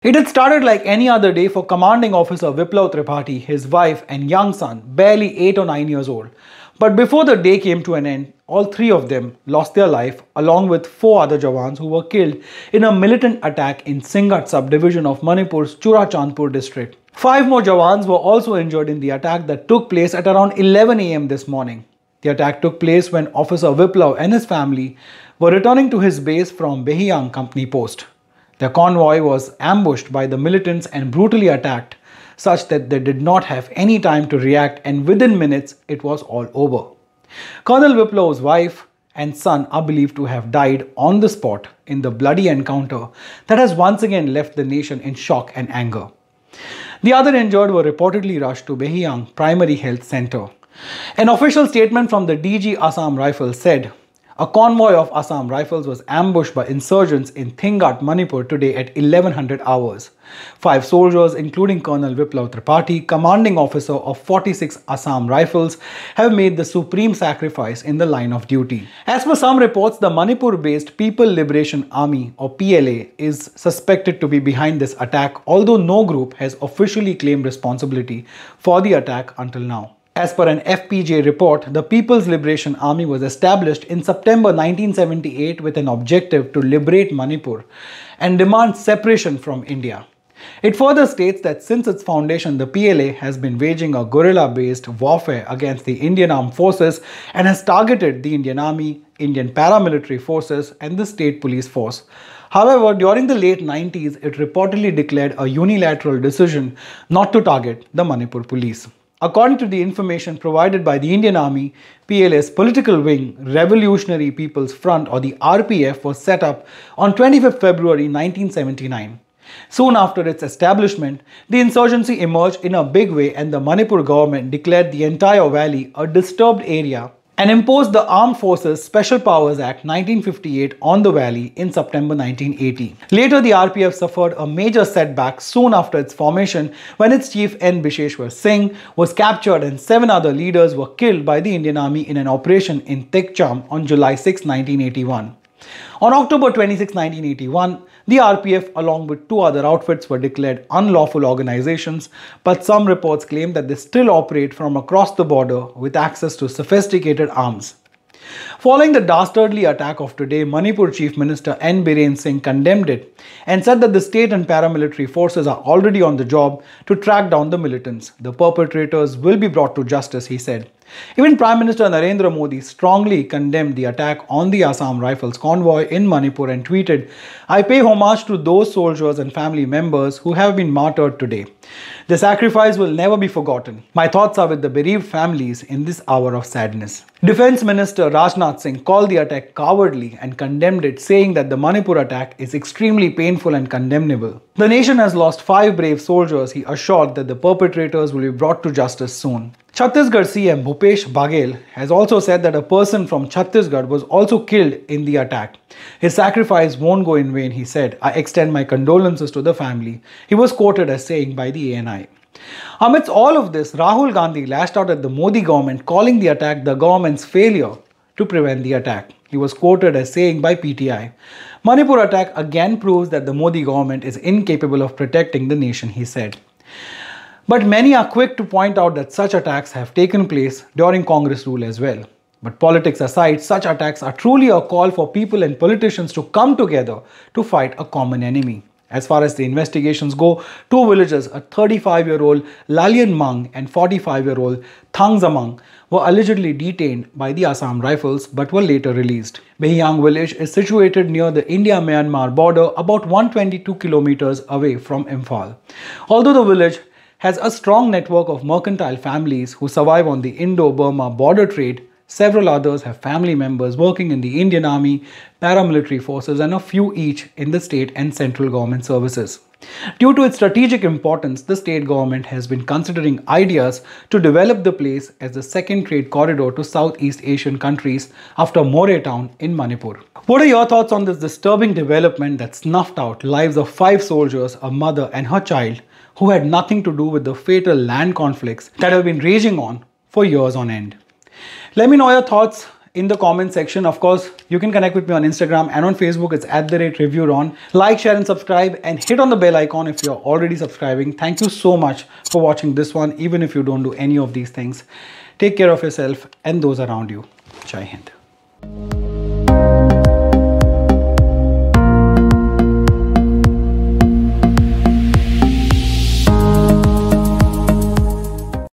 It had started like any other day for Commanding Officer Viplav Tripathi, his wife and young son, barely 8 or 9 years old. But before the day came to an end, all three of them lost their life along with 4 other Jawans who were killed in a militant attack in Singat subdivision of Manipur's Churachandpur district. 5 more Jawans were also injured in the attack that took place at around 11 am this morning. The attack took place when Officer Viplav and his family were returning to his base from Behiyang Company Post. Their convoy was ambushed by the militants and brutally attacked, such that they did not have any time to react, and within minutes it was all over. Colonel Viplav's wife and son are believed to have died on the spot in the bloody encounter that has once again left the nation in shock and anger. The other injured were reportedly rushed to Behiyang Primary Health Center. An official statement from the DG Assam Rifles said, "A convoy of Assam Rifles was ambushed by insurgents in Thingat, Manipur today at 1100 hours. 5 soldiers, including Colonel Viplav Tripathi, commanding officer of 46 Assam Rifles, have made the supreme sacrifice in the line of duty." As per some reports, the Manipur-based People Liberation Army or PLA is suspected to be behind this attack, although no group has officially claimed responsibility for the attack until now. As per an FPJ report, the People's Liberation Army was established in September 1978 with an objective to liberate Manipur and demand separation from India. It further states that since its foundation, the PLA has been waging a guerrilla-based warfare against the Indian Armed Forces and has targeted the Indian Army, Indian paramilitary forces and the state police force. However, during the late 90s, it reportedly declared a unilateral decision not to target the Manipur police. According to the information provided by the Indian Army, PLA's political wing, Revolutionary People's Front or the RPF, was set up on 25 February 1979. Soon after its establishment, the insurgency emerged in a big way and the Manipur government declared the entire valley a disturbed area and imposed the Armed Forces Special Powers Act 1958 on the valley in September 1980. Later, the RPF suffered a major setback soon after its formation when its chief N. Bisheshwar Singh was captured and 7 other leaders were killed by the Indian Army in an operation in Tekcham on July 6, 1981. On October 26, 1981, the RPF along with 2 other outfits were declared unlawful organizations, but some reports claim that they still operate from across the border with access to sophisticated arms. Following the dastardly attack of today, Manipur Chief Minister N. Biren Singh condemned it and said that the state and paramilitary forces are already on the job to track down the militants. The perpetrators will be brought to justice, he said. Even Prime Minister Narendra Modi strongly condemned the attack on the Assam Rifles convoy in Manipur and tweeted, "I pay homage to those soldiers and family members who have been martyred today. The sacrifice will never be forgotten. My thoughts are with the bereaved families in this hour of sadness." Defense Minister Rajnath Singh called the attack cowardly and condemned it, saying that the Manipur attack is extremely painful and condemnable. The nation has lost 5 brave soldiers, he assured that the perpetrators will be brought to justice soon. Chhattisgarh CM Bhupesh Baghel has also said that a person from Chhattisgarh was also killed in the attack. His sacrifice won't go in vain, he said. "I extend my condolences to the family," he was quoted as saying by the ANI. Amidst all of this, Rahul Gandhi lashed out at the Modi government, calling the attack the government's failure to prevent the attack. He was quoted as saying by PTI, "Manipur attack again proves that the Modi government is incapable of protecting the nation," he said. But many are quick to point out that such attacks have taken place during Congress rule as well. But politics aside, such attacks are truly a call for people and politicians to come together to fight a common enemy. As far as the investigations go, 2 villagers, a 35-year-old Lalian Mang and 45-year-old Thang Zamang, were allegedly detained by the Assam Rifles but were later released. Behiyang village is situated near the India-Myanmar border about 122 kilometers away from Imphal. Although the village has a strong network of mercantile families who survive on the Indo-Burma border trade, several others have family members working in the Indian Army, paramilitary forces and a few each in the state and central government services. Due to its strategic importance, the state government has been considering ideas to develop the place as the second trade corridor to Southeast Asian countries after Moreh town in Manipur. What are your thoughts on this disturbing development that snuffed out lives of 5 soldiers, a mother and her child, who had nothing to do with the fatal land conflicts that have been raging on for years on end? Let me know your thoughts in the comment section. Of course, you can connect with me on Instagram and on Facebook. It's @ReviewRon. Like, share and subscribe and hit on the bell icon if you're already subscribing. Thank you so much for watching this one, even if you don't do any of these things. Take care of yourself and those around you. Jai Hind.